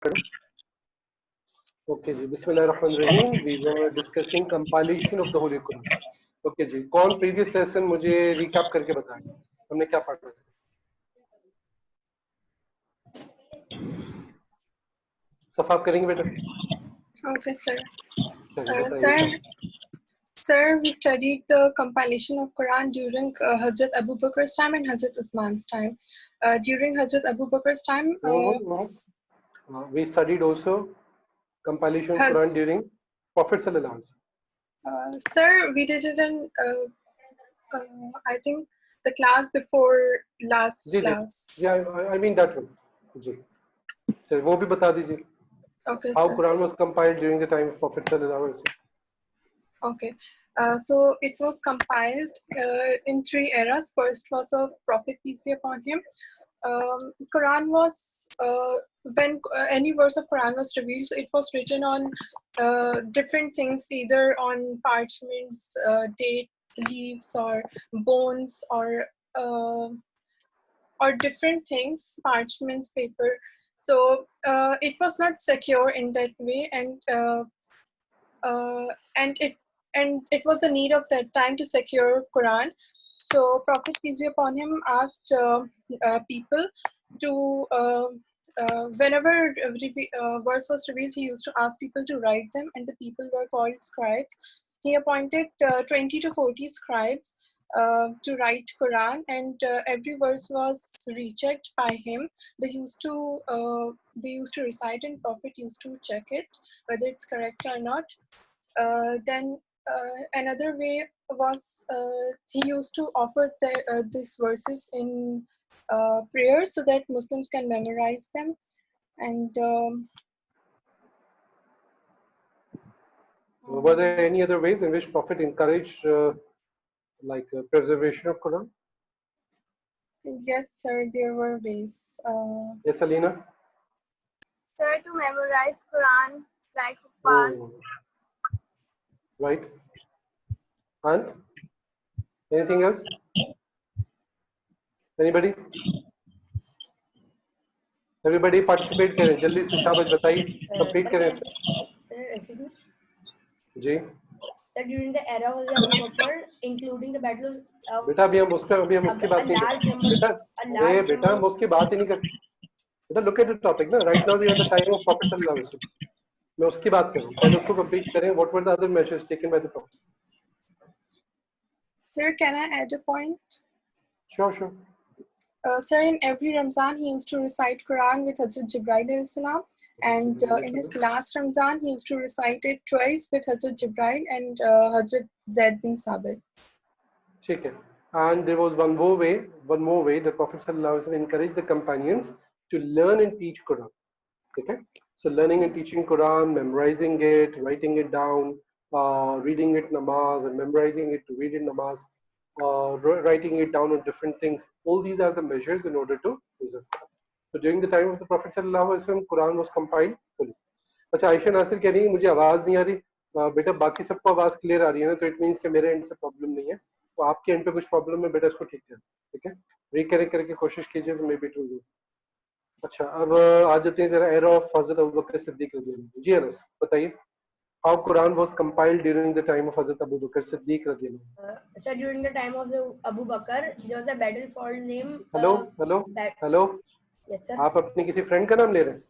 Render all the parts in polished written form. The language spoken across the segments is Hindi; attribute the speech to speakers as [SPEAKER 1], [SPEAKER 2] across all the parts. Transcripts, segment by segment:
[SPEAKER 1] Okay जी, बिस्मिल्लाहिर्रहमानिर्रहीम. We were discussing compilation of the Holy Quran. Okay जी, कौन previous lesson मुझे recap करके बताए हमने क्या पढ़ा? सफा आप करेंगे बेटा?
[SPEAKER 2] Okay, sir.
[SPEAKER 1] चलिए बताइए.
[SPEAKER 2] Sir, we studied the compilation of Quran during Hazrat Abu Bakr's time and Hazrat Usman's time. During Hazrat Abu Bakr's time,
[SPEAKER 1] We studied also compilation of Quran during Prophet sallallahu alaihi wasallam.
[SPEAKER 2] Sir, we did it in I think the class before last class.
[SPEAKER 1] Yeah, I mean that one. जी. चलिए वो भी बता दीजिए.
[SPEAKER 2] Okay,
[SPEAKER 1] How
[SPEAKER 2] sir.
[SPEAKER 1] Quran was compiled during the time of Prophet sallallahu alaihi wasallam.
[SPEAKER 2] Okay. So it was compiled in three eras. First was of Prophet, peace be upon him. Quran was when any verse of Quran was revealed, so it was written on different things, either on parchments, date leaves, or bones, or different things, parchments, paper. So it was not secure in that way, and it was the need of that time to secure Quran. So Prophet, peace be upon him, asked people to whenever every verse was revealed, he used to ask people to write them, and the people were called scribes. He appointed 20 to 40 scribes to write Quran, and every verse was rechecked by him. They used to recite, and Prophet used to check it whether it's correct or not. Then another way was he used to offer these verses in prayer so that Muslims can memorize them. And
[SPEAKER 1] were there any other ways in which Prophet encouraged preservation of Quran?
[SPEAKER 2] Yes, sir, there were ways.
[SPEAKER 1] Yes, Alina?
[SPEAKER 3] Sir, to memorize Quran like Hufaz.
[SPEAKER 1] Right. And anything else? Anybody? Everybody participate करें. जल्दी से शाबाश बताइए. Complete करें.
[SPEAKER 4] Sir, excuse me.
[SPEAKER 1] Ji.
[SPEAKER 4] That during the era of Abu Bakr, including the battle of
[SPEAKER 1] बेटा अभी हम उसकी बात नहीं करते. बेटा हम उसकी बात ही नहीं करते. बेटा look at the topic ना. Right now we are at the time of Prophet sallallahu alaihi wasallam. मैं उसकी बात कर रहा हूँ. पहले उसको complete करें. What were the other measures taken by the Prophet?
[SPEAKER 2] Sir, can I add a point?
[SPEAKER 1] Sure.
[SPEAKER 2] Sir, in every Ramzan, he used to recite Quran with Hazrat Jibreel salam, and in his last Ramzan, he used to recite it twice with Hazrat Jibreel and Hazrat Zaid bin Sabit.
[SPEAKER 1] ठीक है. And there was one more way the Prophet sallallahu alaihi wasallam encouraged the companions to learn and teach Quran. Okay, so learning and teaching Quran, memorizing it, writing it down, reading it namaz, and memorizing it to read it namaz, writing it down on different things. All these are the measures in order to preserve. So during the time of the Prophet sallallahu alaihi wasallam, Quran was compiled fully. अच्छा, आयशा नासिर कह रही है मुझे आवाज नहीं आ रही. बेटा बाकी सबको आवाज क्लियर आ रही है ना, तो इट मीन्स कि मेरे एंड से प्रॉब्लम नहीं है. तो आपके एंड पे कुछ प्रॉब्लम है बेटा, इसको ठीक कर. ठीक है, रिकनेक्ट करके कोशिश कीजिए तो मे बी टू. अच्छा, अब आ जाते हैं जरा एरा ऑफ हजरत अबू बकर सिद्दीक रज़ियल्लाहु अन्हु. जी अनस बताइए. How Quran was compiled during the time of Hazrat Abu Bakr Siddiq radiallahu anhu?
[SPEAKER 4] Sir, during the time of the Abu Bakr, there was a battlefield named.
[SPEAKER 1] Hello.
[SPEAKER 4] Yes, sir.
[SPEAKER 1] आप अपने किसी फ्रेंड का नाम ले रहे हैं?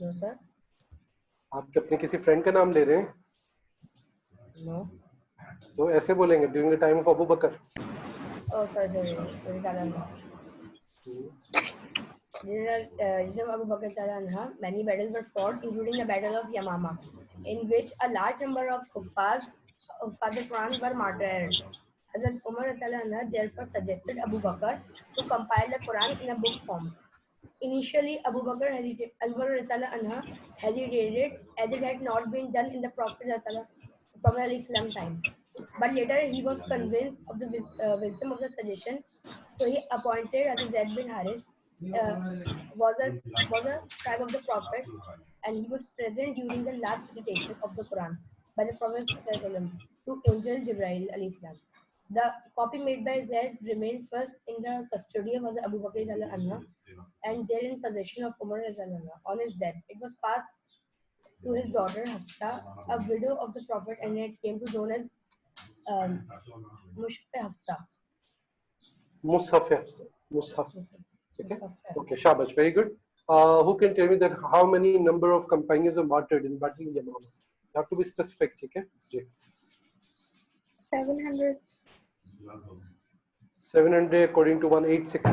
[SPEAKER 4] No, sir.
[SPEAKER 1] आप अपने किसी फ्रेंड का नाम ले रहे हैं?
[SPEAKER 4] No.
[SPEAKER 1] तो ऐसे बोलेंगे during the time of Abu Bakr.
[SPEAKER 4] Oh, sorry. During Abu Bakr anha, many battles were fought, including the Battle of Yamama, in which a large number of Huffaz of the Quran were martyred. Hazrat Umar anha therefore suggested Abu Bakr to compile the Quran in a book form. Initially, Abu Bakr anha hesitated as it had not been done in the Prophet time. But later he was convinced of the wisdom of the suggestion, so he appointed Hazrat Zaid bin Haris. Was a scribe of the Prophet, and he was present during the last recitation of the Quran by the Prophet to Angel Jibreel alayhi salam. The copy made by Zaid remained first in the custody of Hazrat Abu Bakr anha and then in possession of Umar anha. On his death, it was passed to his daughter Hafsa, a widow of the Prophet, and it came to known as Mushaf Hafsa.
[SPEAKER 1] Mus'haf है, Mus'haf. Okay.
[SPEAKER 4] Mushaf Hafsa.
[SPEAKER 1] Okay, Shabash, very good. Who can tell me that how many number of companions are martyred in Battle of Yamama? You have to be specific, okay? Ji.
[SPEAKER 2] 700.
[SPEAKER 1] 700 according to 186.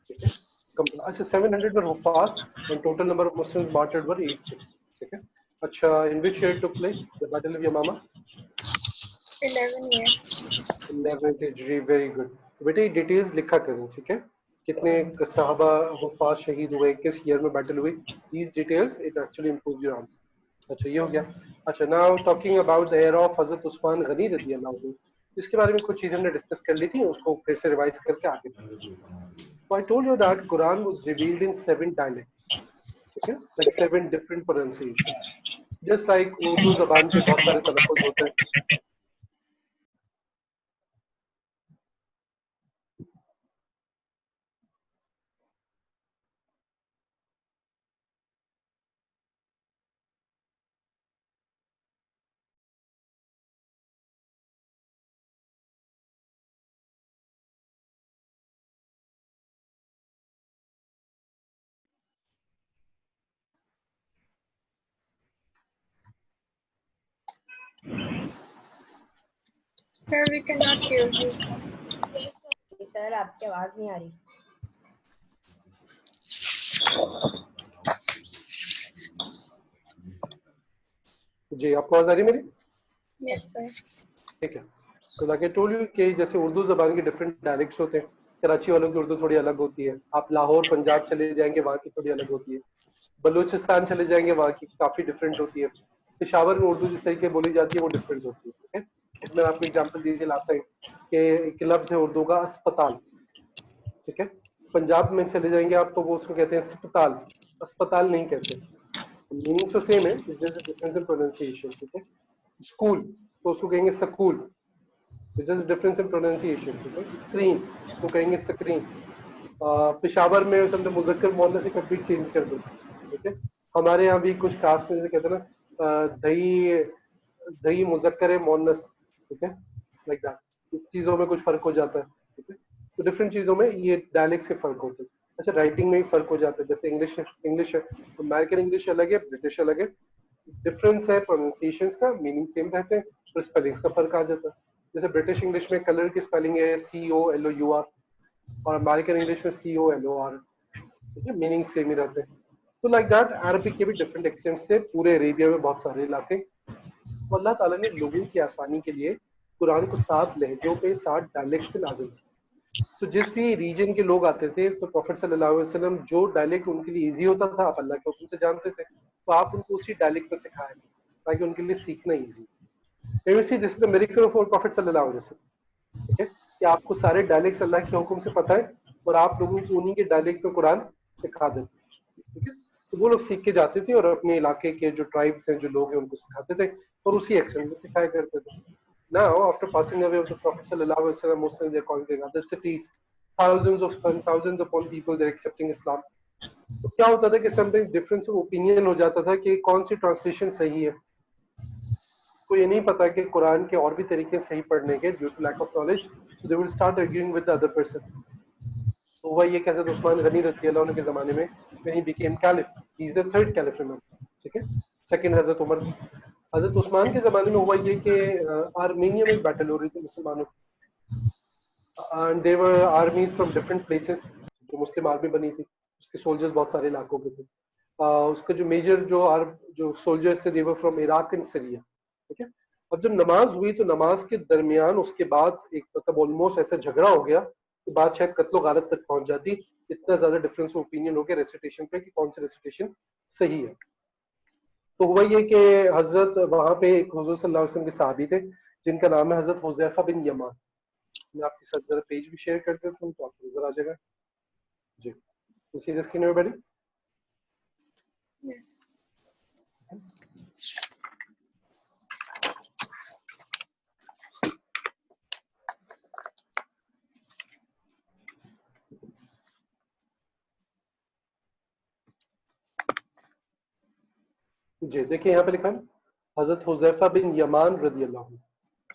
[SPEAKER 1] Okay. अच्छा 700 were Hufaz and total number of Muslims martyred were 86. Okay. अच्छा, in which year it took place? The Battle of Yamama?
[SPEAKER 2] 11 years.
[SPEAKER 1] 11th Hijri, very good. बेटे डिटेल्स लिखा करें, ठीक है? कितने सहाबा वफात शहीद हुए, किस ईयर में बैटल हुई, these details it actually improves your answer. अच्छा ये हो गया. अच्छा, now talking about the era of हजरत उस्मान गनी रज़ी अल्लाह अन्हु, इसके बारे में कुछ चीजें हमने डिस्कस कर ली थी, उसको फिर से रिवाइज करके आगे. So I told you that Quran was revealed in 7 dialects, okay? Like 7 different pronunciations. Just like Urdu जबान के बहुत सारे तलफ़ुज़ होते हैं.
[SPEAKER 2] Sir, we cannot hear you.
[SPEAKER 3] Yes, sir.
[SPEAKER 4] Sir आपकी आवाज नहीं आ रही.
[SPEAKER 1] जी, आपको आवाज आ रही मेरी?
[SPEAKER 2] Yes, sir.
[SPEAKER 1] ठीक है. तो लाइक आई टोल्ड यू कि जैसे उर्दू जबान के डिफरेंट डायलेक्ट्स होते हैं. कराची वालों की उर्दू थोड़ी अलग होती है. आप लाहौर पंजाब चले जाएंगे, वहाँ की थोड़ी अलग होती है. बलूचिस्तान चले जाएंगे, वहाँ की काफी डिफरेंट होती है. पेशावर में उर्दू जिस तरीके बोली जाती है वो डिफरेंट होती है. ठीक है. इसमें आपको एग्जाम्पल दीजिए लास्ट टाइम कि एक लफ्ज है उर्दू का अस्पताल. ठीक है. पंजाब में चले जाएंगे आप तो वो उसको कहते हैं अस्पताल, अस्पताल नहीं कहते. मीनिंग तो सेम है, डिफरेंस इन प्रोनाउंसिएशन. ठीक है. स्कूल तो उसको कहेंगे स्कूल, डिफरेंस इन प्रोनाउंसिएशन. ठीक है. स्क्रीन तो कहेंगे स्क्रीन. पेशावर में समझो मुजक्कर मोहल्ला से कंप्लीट चेंज कर दो. ठीक है. हमारे यहाँ भी कुछ कास्ट में जैसे कहते हैं ना, दही दही मुजक्कर है मोहन्नस. ठीक है. लाइक दैट चीजों में कुछ फर्क हो जाता है. ठीक है. तो डिफरेंट चीजों में ये डायलेक्ट से फर्क होता है. अच्छा, राइटिंग में भी फर्क हो जाता है. जैसे इंग्लिश इंग्लिश है, अमेरिकन इंग्लिश अलग है, ब्रिटिश अलग है. डिफरेंस है प्रोनाउंसिएशन का, मीनिंग सेम रहते हैं, पर स्पेलिंग्स का फर्क आ जाता है. जैसे ब्रिटिश इंग्लिश में कलर की स्पेलिंग है COLOUR और अमेरिकन इंग्लिश में COLOR. ठीक है. मीनिंग सेम ही रहते हैं. तो लाइक दैट अरबिक के भी डिफरेंट एक्सेंट्स थे. पूरे अरेबिया में बहुत सारे इलाके. तो अल्लाह ताला ने लोगों की आसानी के लिए कुरान को 7 लहजों पे 7 डायलेक्ट्स पे नाज़िल किया. तो जिस भी रीजन के लोग आते थे तो प्रॉफिट सल्लल्लाहु अलैहि वसल्लम जो डायलेक्ट उनके लिए इजी होता था, आप अल्लाह के हुक्म से जानते थे, तो आप उनको उसी डायलेक्ट में सिखाएं ताकि उनके लिए सीखना easy. This is the miracle of profit सल्लल्लाहु अलैहि वसल्लम. ठीक है. कि आपको सारे डायलेक्ट्स अल्लाह के हुक्म से पता है और आप लोगों को उन्हीं के डायलेक्ट में कुरान सिखा देते. ठीक है. तो वो लोग सीख के जाते थे और अपने इलाके के जो ट्राइब्स हैं, जो लोग हैं, उनको सिखाते थे और उसी एक्सेंट में सिखाया करते थे. Now, after passing away of the Prophet sallallahu alaihi wasallam, Muslims are conquering other cities. Thousands upon people they're accepting Islam. तो क्या होता था कि समटाइम डिफरेंस ऑफ ओपिनियन हो जाता था कि कौन सी ट्रांसलेशन सही है. को ये नहीं पता कि कुरान के और भी तरीके सही पढ़ने के, due to lack of knowledge, so they will start arguing with the other person. तो हुआ ये कि हज़रत उस्मान गनी रज़ी अल्लाह अन्हु के ज़माने में when he became caliph, he is the third caliph remember. ठीक है. सेकंड हज़रत उमर. हज़रत उस्मान के ज़माने में हुआ ये कि आर्मेनिया में बैटल हो रही थी मुसलमानों की. and there were armies from different places. जो मुस्लिम आर्मी बनी थी उसके सोल्जर्स बहुत सारे इलाकों के थे. उसका जो मेजर जो सोल्जर्स थे, they were from Iraq and Syria. ठीक है. अब जब नमाज हुई तो नमाज के दरमियान उसके बाद एक मतलब ऑलमोस्ट ऐसा झगड़ा हो गया कि बात शायद कत्लो गारत तक पहुंच जाती. इतना ज्यादा डिफरेंस ऑफ ओपिनियन हो गया रेसिटेशन पे कि कौन सी रेसिटेशन सही है. तो हुआ ये कि हजरत वहां पे एक हुजूर सल्लल्लाहु अलैहि वसल्लम के सहाबी थे जिनका नाम है हजरत हुज़ैफा बिन यमान. मैं आपके साथ जरा पेज भी शेयर कर देता हूँ तो आपको नजर आ जाएगा. जी, इसी the screen everybody?
[SPEAKER 2] Yes.
[SPEAKER 1] जी देखिए यहाँ पे लिखा है हजरत हुज़ैफा बिन यमान रजी अल्लाह अन्हु।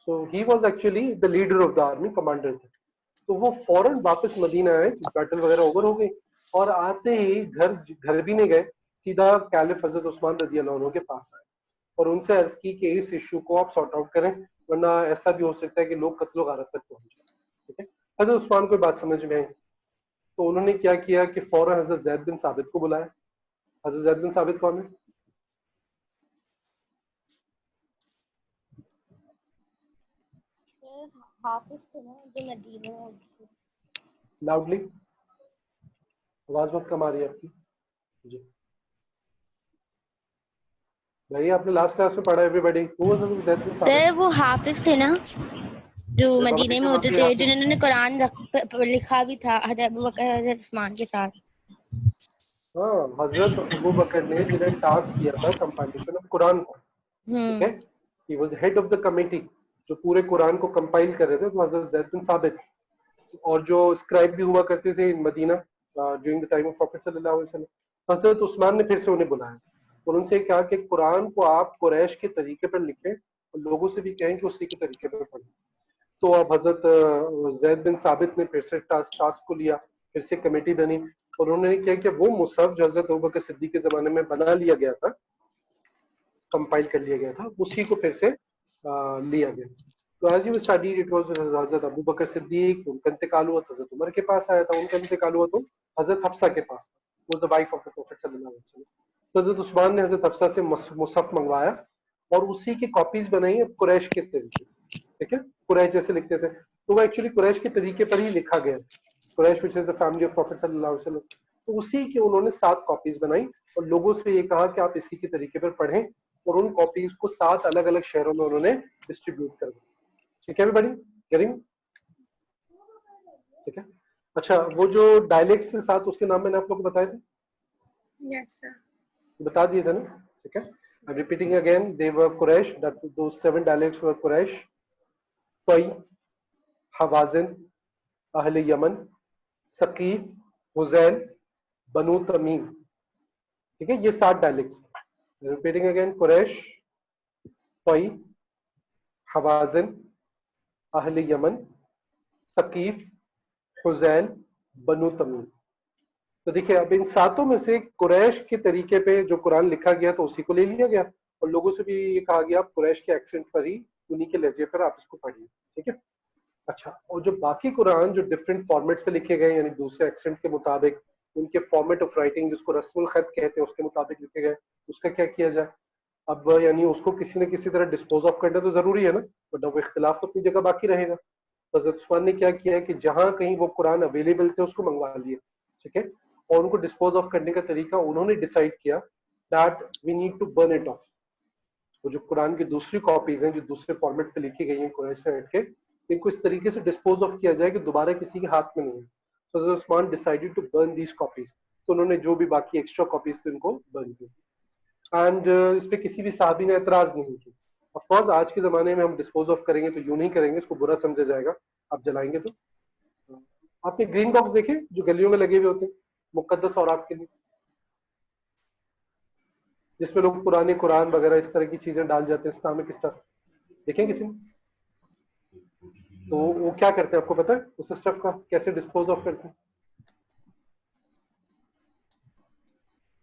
[SPEAKER 1] So he was actually the leader of the army, commander थे। तो वो फौरन वापस मदीना आए, बैटल वगैरह ओवर हो गई, और आते ही घर भी नहीं गए, सीधा कैलिफ हजरत उस्मान रजी अल्लाह अन्हु के पास आए और उनसे अर्ज की कि इस इशू को आप सॉर्ट आउट करें, वरना ऐसा भी हो सकता है कि लोग कत्लो गारत तक पहुंच जाए। ठीक है, हजरत उस्मान को बात समझ में आई, तो उन्होंने क्या किया कि फौरन हजरत जैद बिन साबित को बुलाया। हजरत जैद बिन साबित कौन है?
[SPEAKER 3] हाफिज थे ना जो मदीने में होते थे।
[SPEAKER 1] लाउडली, आवाज बहुत कम आ रही है आपकी। जी भाई आपने लास्ट क्लास में पढ़ा एवरीबॉडी हु वाज हजरत जैद बिन साबित?
[SPEAKER 3] सर वो हाफिज थे ना जो
[SPEAKER 1] अरे बाबा
[SPEAKER 3] मदीने
[SPEAKER 1] देखिए
[SPEAKER 3] में
[SPEAKER 1] वहां
[SPEAKER 3] होते
[SPEAKER 1] पे
[SPEAKER 3] थे,
[SPEAKER 1] आपने,
[SPEAKER 3] जिन्होंने कुरान लिखा भी था हजरत अबू बकर हजरत उस्मान के साथ।
[SPEAKER 1] हाँ हजरत अबू बकर ने जिन्हें टास्क दिया था कंपाइलेशन ऑफ कुरान को, ठीक है, he was head of the committee जो पूरे कुरान को कंपाइल कर रहे थे, तो हजरत जैद बिन साबित। और जो स्क्राइब भी हुआ करते थे in Medina during the time of prophet सल्लल्लाहु अलैहि वसल्लम, हजरत उस्मान ने फिर से उन्हें बुलाया और उनसे कहा कि कुरान को आप कुरैश के तरीके पर लिखें और लोगों से भी कहें कि उसी के तरीके पर पढ़ें। तो अब हजरत जैद बिन साबित ने फिर से टास्क को लिया, फिर से कमेटी बनी और उन्होंने क्या किया, वो मुसहफ जो हजरत अबू बकर सिद्दीक के जमाने में बना लिया गया था, कंपाइल कर लिया गया था, उसी को फिर से लिया गया। तो as you study it was हजरत अबू बकर सिद्दीक, उनका इंतकाल हुआ तो हजरत उमर के पास आया था, उनका इंतकाल हुआ तो हजरत हफ्सा के पास था, was the wife of the prophet सल्लल्लाहु अलैहि वसल्लम। तो हजरत उस्मान ने हजरत हफ्सा से मुसहफ मंगवाया और उसी की कॉपीज बनाई कुरैश के तरीके, ठीक है, कुरैश जैसे लिखते थे, तो वो एक्चुअली कुरैश के तरीके पर ही लिखा गया, Quraysh which is the family of prophet सल्लल्लाहु अलैहि वसल्लम। तो उसी की उन्होंने 7 कॉपीज बनाई और लोगों से ये कहा कि आप इसी के तरीके पर पढ़ें, और उन कॉपीज को 7 अलग अलग शहरों में उन्होंने डिस्ट्रीब्यूट कर दिया। ठीक है एवरीबॉडी गेटिंग? ठीक है, अच्छा वो जो डायलेक्ट के साथ उसके नाम मैंने आप लोग को बताए थे,
[SPEAKER 2] Yes, sir.
[SPEAKER 1] बता दिए थे ना, ठीक है, I am repeating again, they were Quraysh, that those 7 dialects were Quraysh, Tai, Hawazin, अहले Yemen, Thaqif, Hudhayl, Banu Tamim. ठीक है, ये 7 dialects. Repeating again, Quraish, Tai, Hawazin, अहले Yemen, Thaqif, Hudhayl, Banu Tamim. तो देखिए अब इन 7 में से कुरैश के तरीके पे जो कुरान लिखा गया तो उसी को ले लिया गया और लोगों से भी ये कहा गया आप कुरैश के एक्सेंट पर ही, उन्हीं के लहजे पर आप इसको पढ़िए। ठीक है, अच्छा, और जो बाकी कुरान जो डिफरेंट फॉर्मेट्स पे लिखे गए, यानी दूसरे एक्सेंट के मुताबिक, उनके फॉर्मेट ऑफ राइटिंग जिसको रस्मुल खत कहते हैं उसके मुताबिक लिखे गए, उसका क्या किया जाए? अब यानी उसको किसी न किसी तरह डिस्पोज ऑफ करना तो जरूरी है ना, वरना वो इख्तिलाफ तो अपनी जगह बाकी रहेगा। तो हज़रत उस्मान ने क्या किया कि जहां कहीं वो कुरान अवेलेबल थे उसको मंगवा लिए, ठीक है, और उनको डिस्पोज ऑफ करने का तरीका उन्होंने डिसाइड किया that we need to burn it off. वो जो कुरान की दूसरी कॉपीज हैं जो दूसरे फॉर्मेट पे लिखी गई हैं कुरैश से हट के, इनको इस तरीके से डिस्पोज ऑफ किया जाए कि दोबारा किसी के हाथ में नहीं है। तो हज़रत Usman decided to burn these copies, तो उन्होंने जो भी बाकी एक्स्ट्रा कॉपीज थे उनको बर्न की एंड इस पे किसी भी साहबी ने एतराज नहीं की। ऑफकोर्स आज के जमाने में हम डिस्पोज ऑफ करेंगे तो यूं नहीं करेंगे, इसको बुरा समझा जाएगा आप जलाएंगे तो। आपने ग्रीन बॉक्स देखे जो गलियों में लगे हुए होते हैं मुकद्दस और आपके लिए, जिसमें लोग पुराने कुरान वगैरह इस तरह की चीजें डाल जाते हैं, इस्लामिक स्टफ, देखें किसी ने? तो वो क्या करते हैं आपको पता है उस स्टफ का कैसे डिस्पोज ऑफ करते हैं?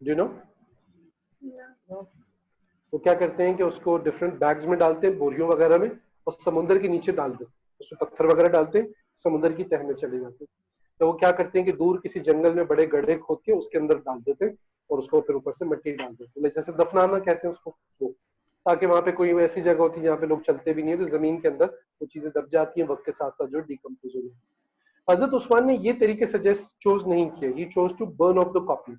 [SPEAKER 1] Do you know?
[SPEAKER 2] No.
[SPEAKER 1] वो क्या करते हैं कि उसको डिफरेंट बैग्स में डालते हैं, बोरियों वगैरह में, और समुद्र के नीचे डाल देते हैं, उसमें पत्थर वगैरह डालते हैं, समुद्र की तह में चले जाते हैं। तो वो क्या करते हैं कि दूर किसी जंगल में बड़े गड्ढे खोद के उसके अंदर डाल देते हैं और उसको फिर ऊपर से मिट्टी डाल देते हैं, जैसे दफनाना कहते हैं उसको, वो ताकि वहां पे कोई ऐसी जगह होती है जहाँ पे लोग चलते भी नहीं है, तो जमीन के अंदर वो चीजें दब जाती हैं वक्त के साथ साथ जो डिकम्पोज हो जाती है। हजरत उस्मान ने ये तरीके सजेस्ट चोज नहीं किया, he chose to burn off the copies.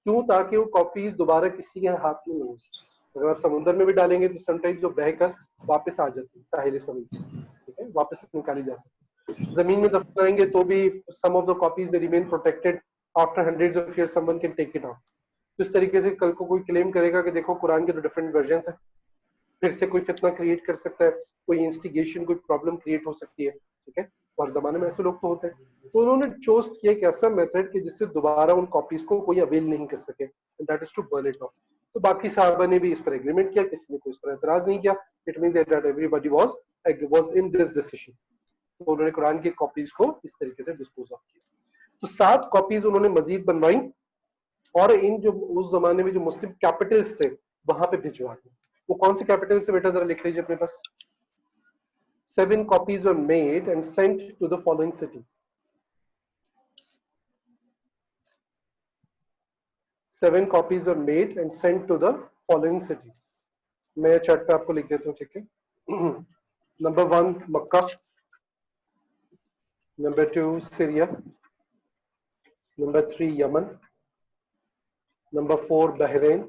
[SPEAKER 1] क्यों? ताकि वो कॉपीज दोबारा किसी के हाथ में नहीं हो। अगर आप समुद्र में भी डालेंगे तो समटाइम्स जो बहकर वापस आ जाती है साहिल समुद्र, ठीक है, वापस निकाली जा सकती है। जमीन में दफनाएंगे तो भी सम ऑफ द कॉपीज में remain protected, after hundreds of years someone can take it out. तो इस तरीके से कल को कोई क्लेम करेगा कि देखो कुरान के तो डिफरेंट वर्जन है, फिर से कोई फितना क्रिएट कर सकता है, कोई इंस्टिगेशन, कोई प्रॉब्लम क्रिएट हो सकती है, ठीक है, और जमाने में ऐसे लोग तो होते हैं। तो उन्होंने चोज किया एक ऐसा मेथड कि जिससे दोबारा उन कॉपीज को कोई अवेल नहीं कर सके, and that is to burn it off. तो बाकी साहबा ने भी इस पर एग्रीमेंट किया, किसी ने कोई इस पर एतराज नहीं किया। It means that everybody was in this decision. तो उन्होंने कुरान की कॉपीज को इस तरीके से डिस्पोज ऑफ किया। तो 7 कॉपीज उन्होंने मजीद बनवाई और इन जो उस जमाने में जो मुस्लिम कैपिटल्स थे वहां पे भिजवा दी। वो कौन से कैपिटल्स थे बेटा, जरा लिख लीजिए अपने पास। 7 copies were made and sent to the following cities. 7 copies were made and sent to the following cities. मैं चैट पे आपको लिख देता हूँ, ठीक है। Number 1 Mecca, number 2 Syria, number 3 Yemen, number 4 Bahrain,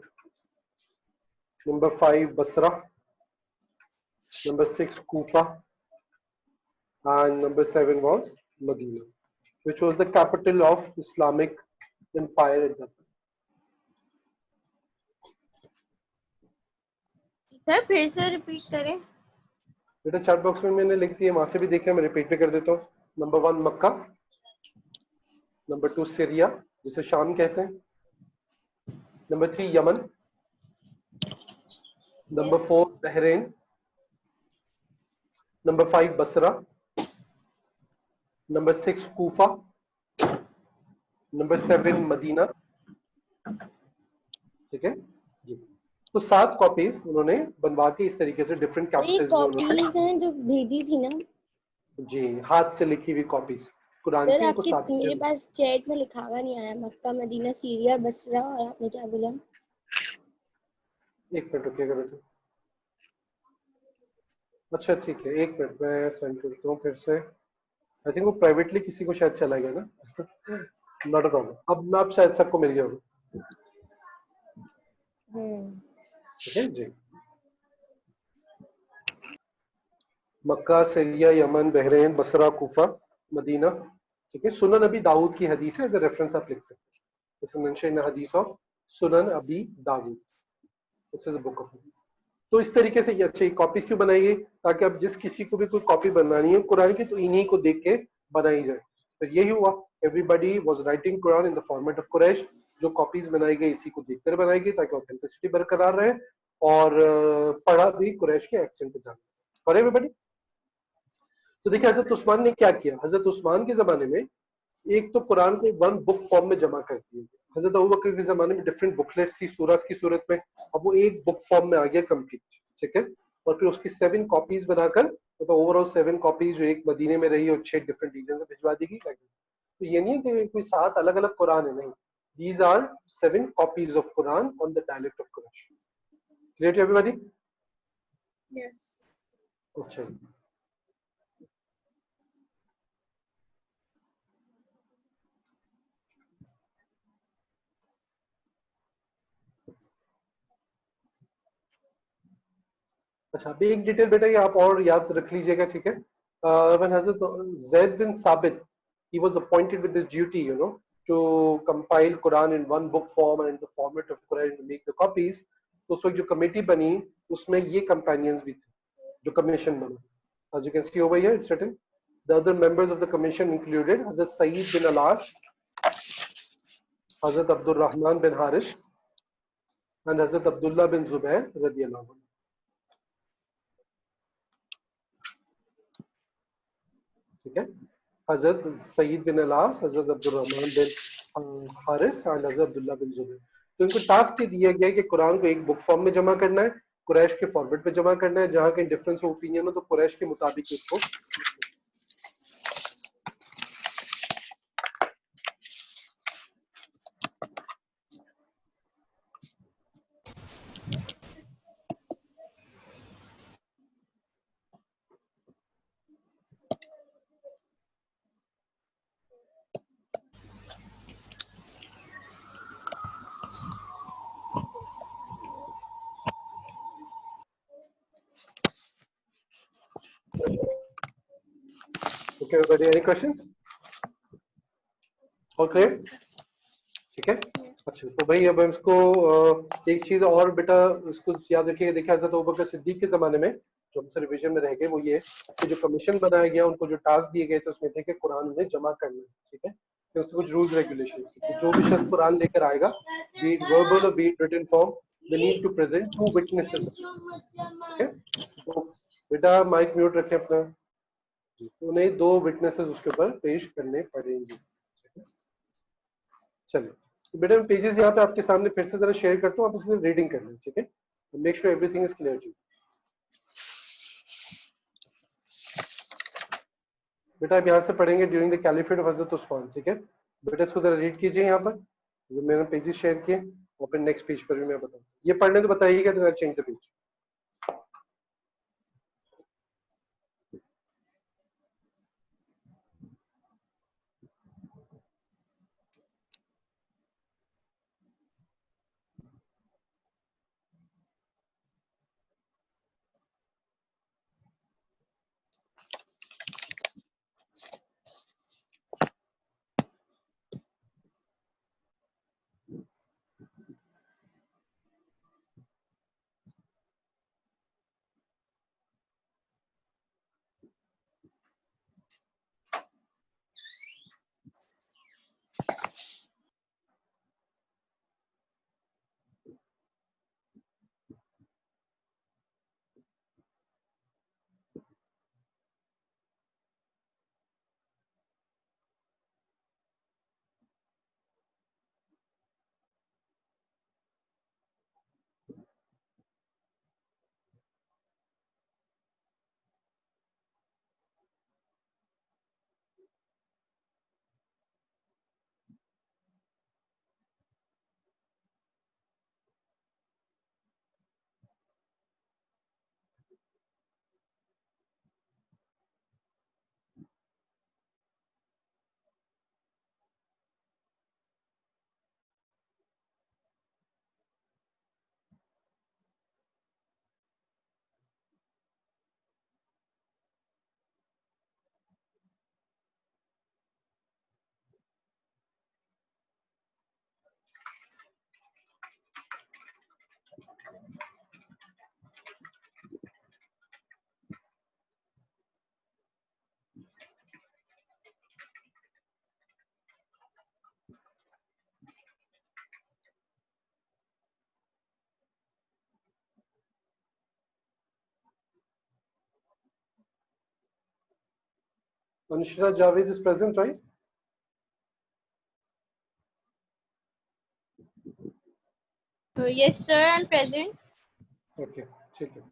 [SPEAKER 1] number 5 Basra, number 6 Kufa, and number 7 was Medina, which was the capital of Islamic Empire at that time.
[SPEAKER 3] Sir फिर से रिपीट करें।
[SPEAKER 1] बेटा चैट बॉक्स में मैंने लिख दिया, वहां से भी देखिए, मैं रिपीट भी कर देता हूँ। नंबर 1 मक्का, नंबर 2 सीरिया जिसे शाम कहते हैं, number 3 Yemen, number 4 Bahrain, number 5 Basra, number 6 Kufa, number 7 Medina, ठीक है जी। तो 7 कॉपीज उन्होंने बनवा के इस तरीके से डिफरेंट
[SPEAKER 3] ये
[SPEAKER 1] कैपिटल्स
[SPEAKER 3] कॉपीज हैं जो भेजी थी ना
[SPEAKER 1] जी, हाथ से लिखी हुई कॉपीज कुरान
[SPEAKER 3] सर,
[SPEAKER 1] की, उनको
[SPEAKER 3] आपके
[SPEAKER 1] साथ
[SPEAKER 3] मेरे पास चैट में लिखा हुआ नहीं आया। मक्का, मदीना, सीरिया, बसरा और आपने क्या बोला?
[SPEAKER 1] एक मिनट रुकिएगा बेटा। अच्छा ठीक है, एक मिनट मैं सेंड करता हूँ फिर से। आई थिंक वो प्राइवेटली किसी को शायद चला गया ना। नॉट अ प्रॉब्लम, अब आप शायद सबको मिल गया होगा, ठीक है जी। Mecca, Syria, Yemen, Bahrain, Basra, Kufa, Medina, ठीक है। सुनन अबी दाऊद की हदीस है, एज ए रेफरेंस आप लिख सकते हैं। This is mention in hadith of Sunan Abi Dawud, this is a book of hadith. तो इस तरीके से ये अच्छी कॉपीज क्यों बनाई गई, ताकि अब जिस किसी को भी कोई कॉपी बनानी है कुरान की तो इन्हीं को देख के बनाई जाए। तो यही हुआ, everybody was writing Quran in the format of Quraysh. जो कॉपीज बनाई गई इसी को देखकर बनाई गई ताकि ऑथेंटिसिटी बरकरार रहे और पढ़ा भी कुरैश के एक्सेंट पे जाए। और एवरीबडी तो देखिए हजरत उस्मान ने क्या किया। हजरत उस्मान के जमाने में एक तो कुरान को 1 बुक फॉर्म में जमा कर दिया। हजरत अबू बकर के जमाने में डिफरेंट बुकलेट्स थी सूरत की सूरत में, अब वो एक बुक फॉर्म में आ गया कंप्लीट, ठीक है। और फिर उसकी 7 कॉपीज बनाकर, तो ओवरऑल 7 कॉपीज जो एक मदीने में रही और 6 डिफरेंट रीजन में भिजवा दी गई। तो ये नहीं है कि कोई 7 अलग अलग कुरान है, नहीं, these are 7 copies of Quran on the dialect of Quraysh. Clear to everybody?
[SPEAKER 2] Yes.
[SPEAKER 1] अच्छा, अच्छा अभी एक डिटेल बेटा ये आप और याद रख लीजिएगा, ठीक है। when Hazrat Zaid bin Sabit, he was appointed with this duty, you know, to compile Quran in 1 book form and in the format of Quran to make the copies. तो उस वक्त जो कमेटी बनी उसमें ये companions भी थे जो कमीशन बना। As you can see over here, it's written. The other members of the commission included Hazrat Sayyid bin Alas, Hazrat Abdul Rahman bin Haris, and Hazrat Abdullah bin Zubair radiyallahu anhu. ठीक है, हजरत सईद बिन अलास, हजरत अब्दुल रहमान बिन हारिस और हजरत अब्दुल्ला बिन जुबैर। तो इनको टास्क ये दिया गया है कि कुरान को एक बुक फॉर्म में जमा करना है, कुरैश के फॉर्मेट में जमा करना है, जहां कहीं डिफरेंस ऑफ ओपिनियन हो तो कुरैश के मुताबिक इसको। Okay, everybody, any questions? Okay, ठीक है। अच्छा तो भाई अब इसको एक चीज और बेटा इसको याद रखिएगा। देखिए हजरत अबू बकर सिद्दीक के जमाने में जो हमसे रिवीजन में रह गए वो ये कि जो कमीशन बनाया गया उनको जो टास्क दिए गए थे उसमें थे कि कुरान उन्हें जमा करना है, ठीक है। तो उसमें कुछ रूल्स रेगुलेशन, जो भी शख्स कुरान लेकर आएगा, बी इट वर्बल और be it written form, they need to present 2 witnesses. Okay? तो बेटा माइक म्यूट रखें अपना, उन्हें 2 विटनेसेस उसके ऊपर पेश करने पड़ेंगे। चलिए तो बेटा मैं पेजेस यहाँ पे आपके सामने फिर से जरा शेयर करता हूँ, आप उसमें रीडिंग कर लें, ठीक है? Make sure everything is clear जी। बेटा आप यहाँ से पढ़ेंगे ड्यूरिंग द कैलिफेट ऑफ हज़रत उस्मान, ठीक है? बेटा इसको जरा रीड कीजिए यहाँ पर जो मैंने पेजेस शेयर किए, और फिर नेक्स्ट पेज पर भी मैं बताऊँ। ये पढ़ने तो बताइएगा, तो change the page. Anshra Javed is present, right?
[SPEAKER 3] Yes, sir, I'm present.
[SPEAKER 1] Okay, ठीक है।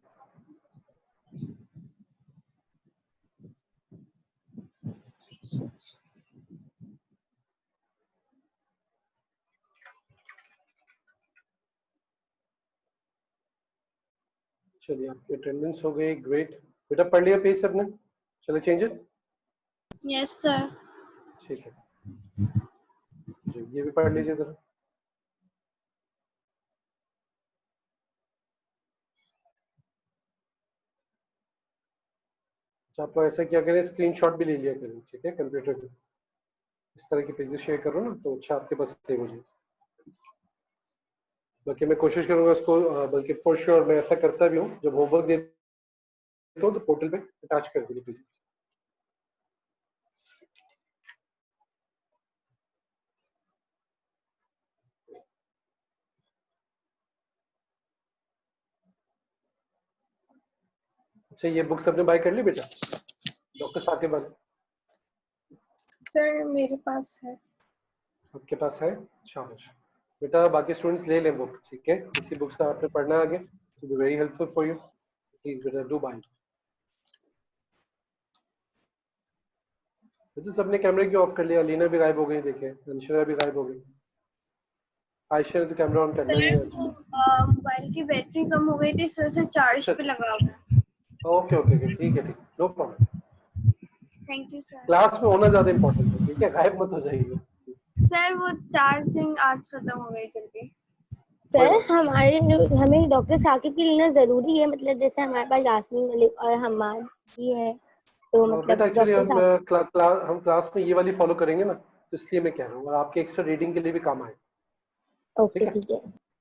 [SPEAKER 1] चलिए आपकी अटेंडेंस हो गई, ग्रेट। बेटा पढ़ लिया पेज सबने? चलो चेंज इट।
[SPEAKER 3] Yes, sir.
[SPEAKER 1] ठीक है जी, ये भी पढ़ लीजिए जरा। अच्छा आप ऐसा क्या करें, स्क्रीनशॉट भी ले लिया करें, ठीक है? कंप्यूटर पे इस तरह की पेजेस शेयर करो ना, तो अच्छा आपके पास सेव हो जाए। बल्कि मैं कोशिश करूंगा उसको, बल्कि फॉर श्योर मैं ऐसा करता भी हूँ, जब होमवर्क देता हूँ तो पोर्टल पे अटैच कर दीजिए पेज। अच्छा ये बुक सबने बाय कर ली बेटा? डॉक्टर साकिब वाली
[SPEAKER 2] सर मेरे पास है।
[SPEAKER 1] आपके पास है? शाबाश बेटा, बाकी स्टूडेंट्स ले लें बुक, ठीक है? इसी बुक से आपने पढ़ना है आगे, it will be very helpful for you, please बेटा डू बाय। तो सबने कैमरे क्यों ऑफ कर लिया? अलीना भी गायब हो गई, देखे अंशरा भी गायब हो गई, आयशा ने तो कैमरा ऑन करना ही है।
[SPEAKER 3] मोबाइल की बैटरी कम हो गई थी, इस वजह से चार्ज पे लगा हुआ है।
[SPEAKER 1] ओके ओके ठीक है, no problem.
[SPEAKER 3] Thank you sir.
[SPEAKER 1] Class में होना ज्यादा इंपॉर्टेंट है, ठीक है? गायब मत हो जाइए।
[SPEAKER 3] सर वो चार्जिंग आज खत्म हो गई जल्दी। सर हमें डॉक्टर साकिब की लेना जरूरी है, मतलब जैसे हमारे पास यास्मीन मलिक और हम्माद भी है, तो मतलब
[SPEAKER 1] बेटा एक्चुअली
[SPEAKER 3] डॉक्टर साकिब
[SPEAKER 1] हम क्लास में ये वाली फॉलो करेंगे ना, तो इसलिए मैं कह रहा हूँ, और आपके एक्स्ट्रा रीडिंग के लिए भी काम आए।
[SPEAKER 3] ओके ठीक है।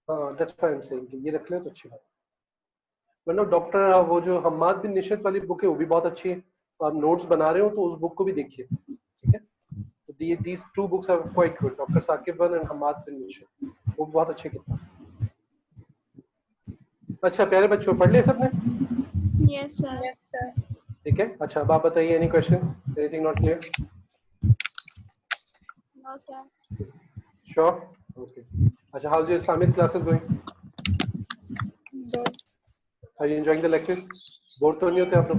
[SPEAKER 1] हाँ that's why I am saying, ये रख लें तो अच्छी बात। मतलब डॉक्टर वो जो हम्माद बिन निशत वाली बुक है वो भी बहुत अच्छी है, तो आप नोट्स बना रहे हो तो उस बुक को भी देखिए, ठीक है? तो these two books are quite good, doctor Saqib one and Hammad bin Nishat, वो बहुत अच्छी किताब। अच्छा प्यारे बच्चों, पढ़ लिया सबने?
[SPEAKER 3] Yes sir.
[SPEAKER 2] Yes, sir.
[SPEAKER 1] ठीक है। अच्छा अब आप बताइए, any question, anything not clear?
[SPEAKER 3] No sir.
[SPEAKER 1] Sure? Okay. अच्छा, how is your Islamic classes going?
[SPEAKER 2] Good.
[SPEAKER 1] Are you enjoying the lectures? Bore तो नहीं होते आप लोग?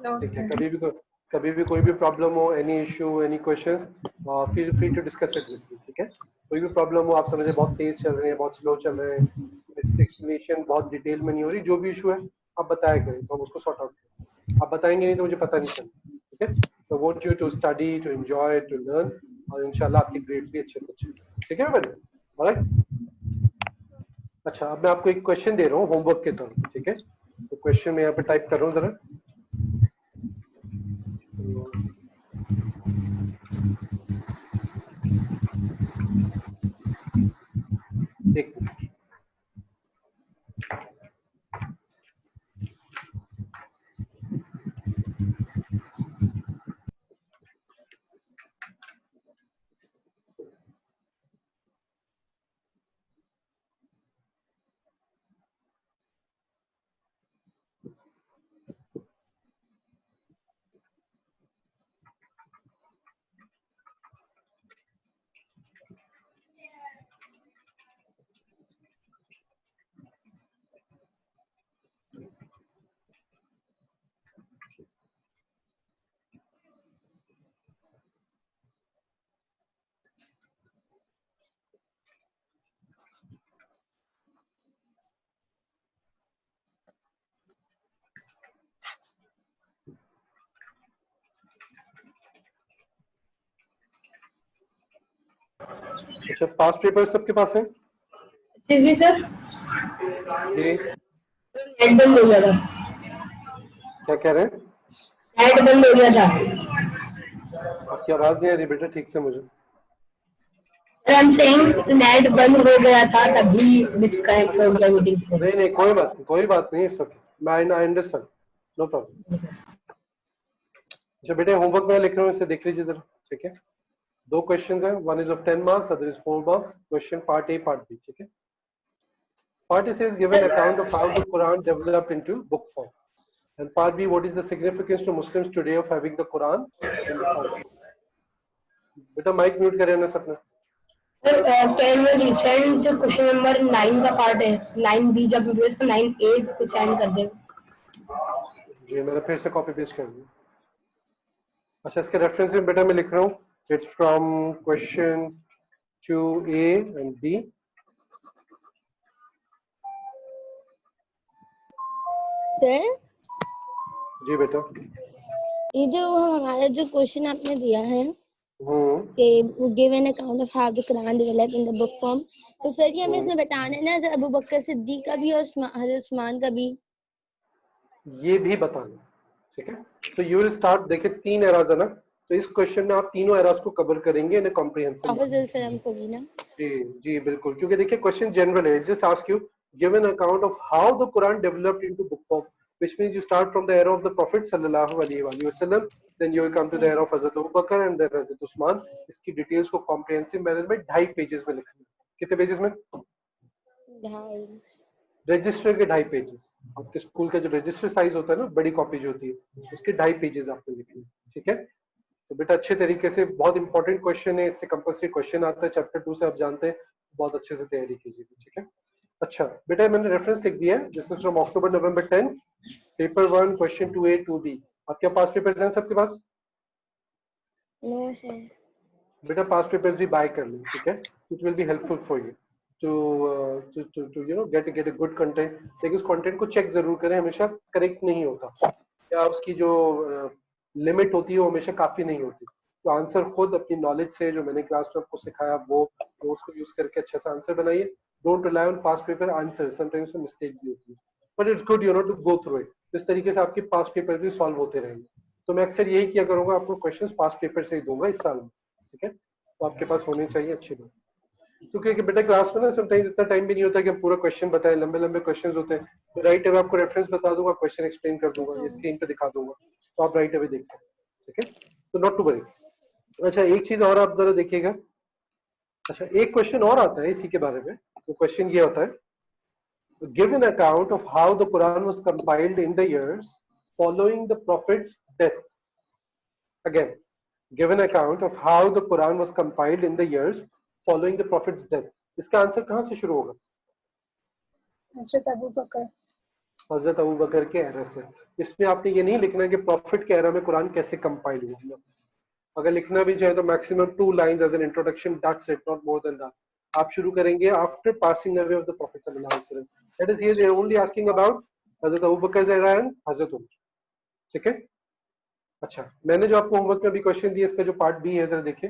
[SPEAKER 2] No,
[SPEAKER 1] ठीक है।
[SPEAKER 2] sir.
[SPEAKER 1] कभी भी कोई भी प्रॉब्लम हो, any issue, any question, feel free to discuss it with me. ठीक है। कोई भी प्रॉब्लम हो, आप समझे बहुत तेज चल रहे हैं, बहुत स्लो चल रहे हैं, एक्सप्लेनेशन बहुत डिटेल में नहीं हो रही, जो भी इशू है आप बताया करें तो हम उसको सॉर्ट आउट करें। आप बताएंगे नहीं तो मुझे पता नहीं चलेगा। ठीक है। तो want you to study, to enjoy, to learn, और इंशाल्लाह आपके ग्रेड्स भी अच्छे से अच्छे। ठीक है बेटा? ऑलराइट। अच्छा, अब मैं आपको एक क्वेश्चन दे रहा हूँ होमवर्क के तौर पर। ठीक है। तो क्वेश्चन मैं यहाँ पे टाइप कर रहा हूँ जरा। एक मिनट। अच्छा, पास पेपर सबके पास है?
[SPEAKER 4] एक्सक्यूज मी सर,
[SPEAKER 1] जी,
[SPEAKER 4] नेट बंद हो गया था।
[SPEAKER 1] क्या कह रहे हैं?
[SPEAKER 4] नेट बंद हो गया था।
[SPEAKER 1] आपकी आवाज नहीं आ रही बेटा ठीक से मुझे।
[SPEAKER 4] आई एम सेइंग नेट बंद हो गया था तभी डिस्कनेक्ट हो गया मीटिंग से।
[SPEAKER 1] नहीं नहीं, कोई बात नहीं, कोई बात नहीं, इट्स ओके, मैं आई अंडरस्टैंड, नो प्रॉब्लम। अच्छा बेटे, होमवर्क मैं लिख रहा हूँ, इसे देख लीजिए जरा। ठीक है। दो क्वेश्चंस हैं, one is of 10 marks, other is 4 marks. Question part A, part B. ठीक है। Part A says give an account of how the Quran developed into book form. And part B, what is the significance to Muslims today of having the Quran in the form? बेटा माइक म्यूट करें ना सबने।
[SPEAKER 4] Sir can you resend question number 9 का पार्ट है, 9B जब वीडियोस को 9A को सेंड कर दे।
[SPEAKER 1] जी मैंने फिर से कॉपी पेस्ट कर दिया। अच्छा, इसके रेफरेंस में बेटा मैं लिख रहा हूँ, it's from question 2A and B.
[SPEAKER 3] Sir
[SPEAKER 1] जी बेटा।
[SPEAKER 3] ये जो हमारा जो क्वेश्चन आपने दिया है कि give an account of how the Quran develop in the book form, तो सर ये हमें इसमें बताना है ना अबू बकर सिद्दीक का भी और हज़रत उस्मान का भी।
[SPEAKER 1] ये भी बताना। ठीक है। तो यू विल स्टार्ट, देखिए 3 एराज है ना, तो इस क्वेश्चन में आप तीनों एराज को कवर करेंगे इन कॉम्प्रिहेंसिव।
[SPEAKER 3] प्रोफेसर सलाम को भी ना।
[SPEAKER 1] जी जी बिल्कुल, क्योंकि देखिए क्वेश्चन जनरल है, just ask you give an account of how the Quran developed into book form, which means you start from the era of the Prophet sallallahu alaihi wasallam, then you will come to the era of Hazrat Abu Bakr and then Hazrat Usman. इसकी डिटेल्स को कॉम्प्रिहेंसिव मैनर में 2.5 पेजेस में लिखना है। कितने पेजेस में?
[SPEAKER 3] 2.5।
[SPEAKER 1] रजिस्टर के 2.5 पेजेस। आपके स्कूल का जो रजिस्टर साइज होता है ना, बड़ी कॉपी जो होती है, उसके 2.5 पेजेस आपने लिखने हैं। ठीक है। तो बेटा अच्छे तरीके से, बहुत इंपॉर्टेंट क्वेश्चन है, इससे कंपल्सरी क्वेश्चन आता है चैप्टर 2 से, आप जानते हैं, बहुत अच्छे से तैयारी कीजिएगा। ठीक है। अच्छा बेटा, मैंने रेफरेंस लिख दिया है, this is from October November 10, paper 1, question 2A 2B। आपके पास पेपर्स हैं सबके पास?
[SPEAKER 3] No sir.
[SPEAKER 1] बेटा पास पेपर्स भी बाय कर लो। ठीक है। It will be helpful for you to you know get a good content. लेकिन उस कंटेंट को चेक जरूर करें, हमेशा करेक्ट नहीं होता, या उसकी जो लिमिट होती है वो हमेशा काफी नहीं होती। तो आंसर खुद अपनी नॉलेज से, जो मैंने क्लास में आपको सिखाया, वो नोट्स को यूज करके अच्छा सा आंसर बनाइए। Don't rely on past paper answer, sometimes mistake भी होती है, but it's good you know to go through it. इस तरीके से आपके पास्ट पेपर भी सॉल्व होते रहेंगे। तो मैं अक्सर यही किया करूंगा, आपको क्वेश्चंस पास्ट पेपर से ही दूंगा इस साल में। ठीक है। तो आपके पास होने चाहिए अच्छी बात, क्योंकि बेटा क्लास में ना समटाइम्स इतना टाइम भी नहीं होता कि हम पूरा क्वेश्चन बताएं, लंबे लंबे क्वेश्चंस होते हैं। तो राइट अवे आपको रेफरेंस बता दूंगा, क्वेश्चन एक्सप्लेन कर दूंगा, ये स्क्रीन पे दिखा दूंगा, तो आप राइट अवे देख सकते हैं। ठीक है। तो नॉट टू वरी। अच्छा एक चीज और आप जरा देखिएगा। अच्छा एक क्वेश्चन और आता है इसी के बारे में, तो क्वेश्चन ये होता है Give an account of how the Quran was compiled in the years following the Prophet's death. Again, give an account of how the Quran was compiled in the years following the Prophet's death. इसका आंसर कहाँ से शुरू होगा?
[SPEAKER 2] हजरत अबू बकर।
[SPEAKER 1] हजरत अबू बकर के एरा से। इसमें आपने ये नहीं लिखना कि प्रॉफिट के एरा में कुरान कैसे कंपाइल हुआ। अगर लिखना भी चाहे तो maximum 2 lines as an introduction, that's it, not more than that. आप शुरू करेंगे after passing away of the prophet सल्लल्लाहु अलैहि वसल्लम। That is here they are only asking about हजरत अबू बकर एरा एंड हजरत उमर। ठीक है, अच्छा, मैंने जो आपको होमवर्क में भी क्वेश्चन दिया, इसका जो पार्ट बी है, जरा देखिए।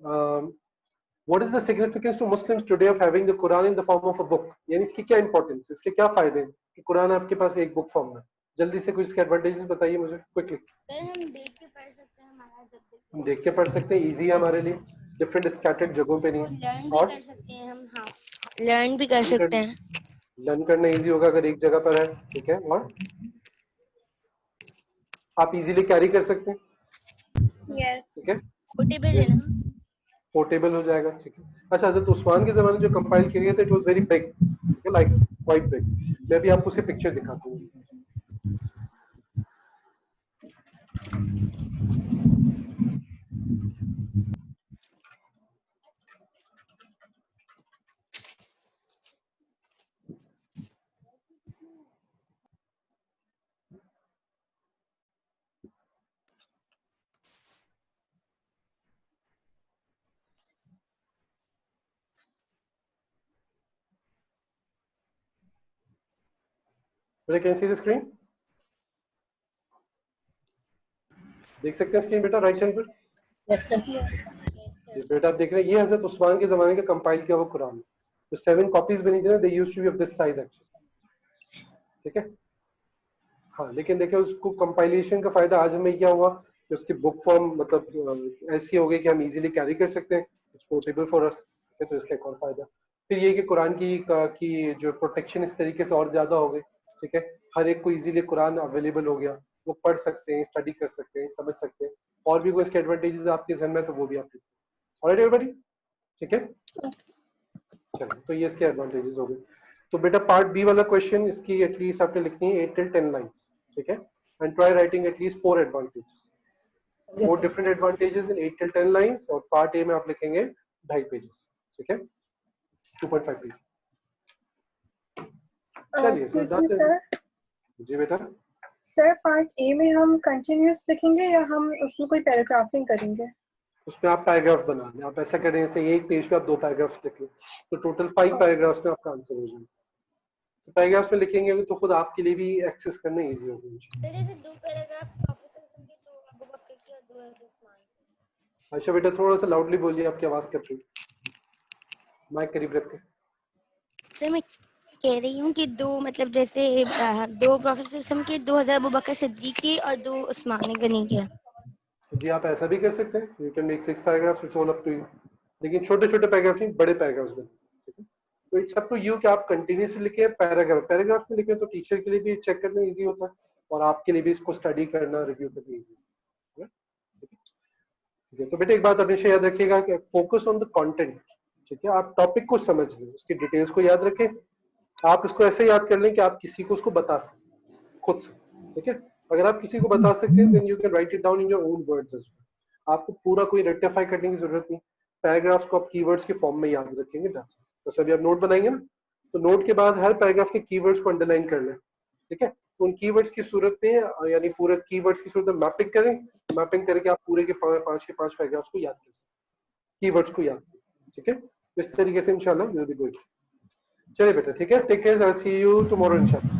[SPEAKER 1] What is the significance to Muslims today of having the Quran in the form of a book? यानी इसकी क्या इंपॉर्टेंस, इसके क्या फायदे हैं कि कुरान आपके पास एक बुक फॉर्म में। जल्दी से कुछ इसके एडवांटेजेस बताइए मुझे क्विकली।
[SPEAKER 3] सर हम देख के पढ़ सकते हैं, हमारा जब
[SPEAKER 1] हम देख के पढ़ सकते हैं, इजी है हमारे लिए, डिफरेंट स्कैटर्ड जगहों पे
[SPEAKER 3] वो
[SPEAKER 1] नहीं।
[SPEAKER 3] लर्न भी
[SPEAKER 1] और
[SPEAKER 3] कर सकते हैं हम। हाँ, लर्न भी कर सकते हैं।
[SPEAKER 1] लर्न करना इजी होगा अगर एक जगह पर है। ठीक है, और आप इजीली कैरी कर सकते हैं।
[SPEAKER 2] यस।
[SPEAKER 1] ठीक है,
[SPEAKER 3] पोर्टेबल है ना,
[SPEAKER 1] पोर्टेबल हो जाएगा। ठीक है, अच्छा, हजरत उस्मान के जमाने जो कंपाइल किए गए थे, it was very big, like quite big. मैं भी आपको उसकी पिक्चर दिखाता हूँ। बेटा कैन सी द स्क्रीन? देख सकते हैं स्क्रीन बेटा, राइट हैंड पर?
[SPEAKER 4] Yes sir.
[SPEAKER 1] बेटा आप देख रहे हैं, ये हजरत उस्मान के जमाने का कंपाइल किया हुआ कुरान। तो 7 कॉपीज बनी थी ना, they used to be of this size actually. ठीक है, हाँ, लेकिन देखिए उसको कंपाइलेशन का फायदा आज हमें क्या हुआ कि उसकी बुक फॉर्म मतलब ऐसी हो गई कि हम इजीली कैरी कर सकते हैं, इट्स पोर्टेबल फॉर अस। तो इसका एक और फायदा फिर ये कि कुरान की जो प्रोटेक्शन इस तरीके से और ज्यादा हो गई। ठीक है, हर एक को इजीली कुरान अवेलेबल हो गया, वो पढ़ सकते हैं, स्टडी कर सकते हैं, समझ सकते हैं। और भी कोई इसके एडवांटेजेस आपके जहन में तो वो भी आप देख सकते हैं। ऑलराइट एवरीबॉडी, ठीक है, चलिए, तो ये इसके एडवांटेजेस हो गए। तो बेटा पार्ट बी वाला क्वेश्चन, इसकी एटलीस्ट आपने लिखनी है 8 till 10 लाइंस। ठीक है, and try writing at least 4 advantages, 4 different advantages in 8 till 10 lines. और पार्ट ए में आप लिखेंगे 2.5 पेजेस। ठीक है, 2.5 पेज। चलिए
[SPEAKER 2] सर,
[SPEAKER 1] जी बेटा।
[SPEAKER 2] सर पार्ट ए में हम कंटिन्यूस लिखेंगे या हम उसमें कोई पैराग्राफिंग करेंगे?
[SPEAKER 1] उसमें आप पैराग्राफ बना लें। आप ऐसा करें जैसे एक पेज पे आप 2 पैराग्राफ्स लिख लें, तो टोटल 5 पैराग्राफ्स में आपका आंसर हो जाएगा। तो पैराग्राफ्स में लिखेंगे तो खुद आपके लिए भी एक्सेस करना इजी होगा।
[SPEAKER 3] सर जैसे 2 पैराग्राफ प्रोफेसर के, 2 अबू बकर के और 2 हजरत उस्मान।
[SPEAKER 1] अच्छा बेटा, थोड़ा सा लाउडली बोलिए, आपकी आवाज कट रही है, माइक करीब रख के।
[SPEAKER 3] सर मैं कह रही हूँ कि 2 मतलब जैसे 2 प्रोफेसर के, 2 हजरत अबू बकर सिद्दीक के और 2 उस्मान गनी के।
[SPEAKER 1] जी आप ऐसा भी कर सकते हैं, you can make 6 paragraphs, it's all up to you. लेकिन छोटे छोटे पैराग्राफ नहीं, बड़े पैराग्राफ्स बने। ठीक है, तो इट्स अप टू यू कि आप कंटिन्यूसली लिखें, पैराग्राफ में लिखें, तो टीचर के लिए भी चेक करना इजी होता है और आपके लिए भी इसको स्टडी करना, रिव्यू करना इजी है। ठीक है, तो बेटा एक बात हमेशा याद रखिएगा कि फोकस ऑन द कंटेंट। ठीक है, आप टॉपिक को समझ लें, उसकी डिटेल्स को याद रखें। आप इसको ऐसे याद कर लें कि आप किसी को उसको बता सकें खुद से। ठीक है, अगर आप किसी को बता सकते हैं then you can write it down in your own words as well. आपको पूरा कोई रेक्टिफाई करने की जरूरत नहीं। पैराग्राफ्स को आप कीवर्ड्स के फॉर्म में याद रखेंगे। जैसे अभी आप नोट बनाएंगे ना, तो नोट के बाद हर पैराग्राफ के कीवर्ड्स को अंडरलाइन कर लें। ठीक है, तो उन कीवर्ड्स की सूरत में, यानी पूरे कीवर्ड्स की सूरत में मैपिंग करें। मैपिंग करके आप पूरे के 5 पैराग्राफ्स को याद कर सकते, कीवर्ड्स को याद करें। ठीक है, तो इस तरीके से इंशाल्लाह विल बी गुड। चलिए बेटा, ठीक है, take care, I see you tomorrow इंशाल्लाह।